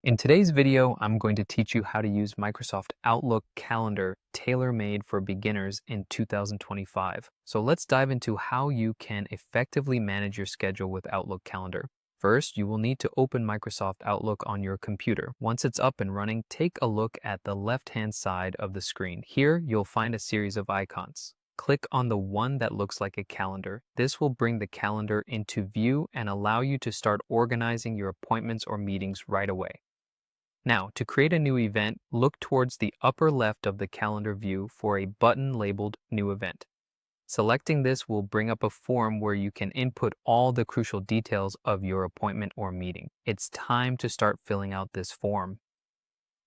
In today's video, I'm going to teach you how to use Microsoft Outlook Calendar tailor-made for beginners in 2025. So let's dive into how you can effectively manage your schedule with Outlook Calendar. First, you will need to open Microsoft Outlook on your computer. Once it's up and running, take a look at the left-hand side of the screen. Here, you'll find a series of icons. Click on the one that looks like a calendar. This will bring the calendar into view and allow you to start organizing your appointments or meetings right away. Now, to create a new event, look towards the upper left of the calendar view for a button labeled New Event. Selecting this will bring up a form where you can input all the crucial details of your appointment or meeting. It's time to start filling out this form.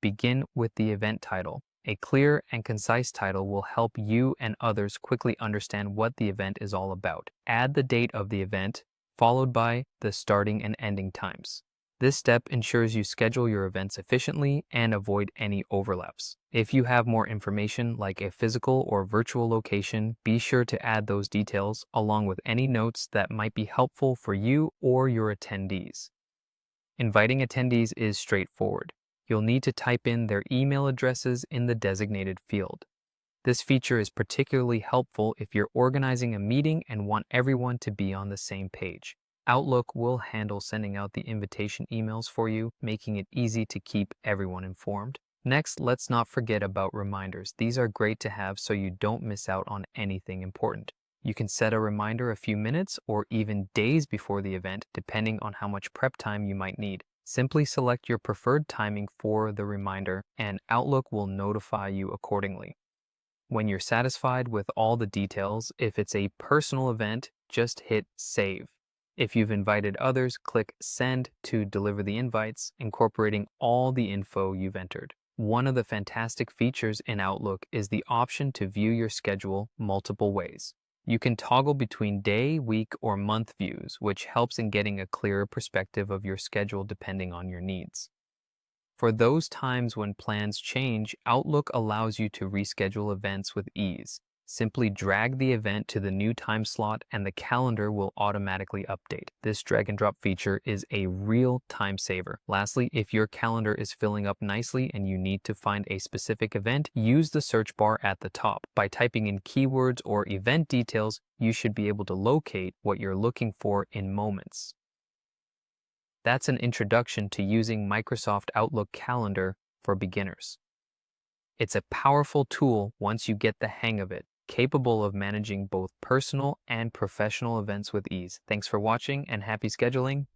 Begin with the event title. A clear and concise title will help you and others quickly understand what the event is all about. Add the date of the event, followed by the starting and ending times. This step ensures you schedule your events efficiently and avoid any overlaps. If you have more information like a physical or virtual location, be sure to add those details along with any notes that might be helpful for you or your attendees. Inviting attendees is straightforward. You'll need to type in their email addresses in the designated field. This feature is particularly helpful if you're organizing a meeting and want everyone to be on the same page. Outlook will handle sending out the invitation emails for you, making it easy to keep everyone informed. Next, let's not forget about reminders. These are great to have so you don't miss out on anything important. You can set a reminder a few minutes or even days before the event, depending on how much prep time you might need. Simply select your preferred timing for the reminder, and Outlook will notify you accordingly. When you're satisfied with all the details, if it's a personal event, just hit Save. If you've invited others, click Send to deliver the invites, incorporating all the info you've entered. One of the fantastic features in Outlook is the option to view your schedule multiple ways. You can toggle between day, week, or month views, which helps in getting a clearer perspective of your schedule depending on your needs. For those times when plans change, Outlook allows you to reschedule events with ease. Simply drag the event to the new time slot and the calendar will automatically update. This drag and drop feature is a real time saver. Lastly, if your calendar is filling up nicely and you need to find a specific event, use the search bar at the top. By typing in keywords or event details, you should be able to locate what you're looking for in moments. That's an introduction to using Microsoft Outlook Calendar for beginners. It's a powerful tool once you get the hang of it, capable of managing both personal and professional events with ease. Thanks for watching and happy scheduling.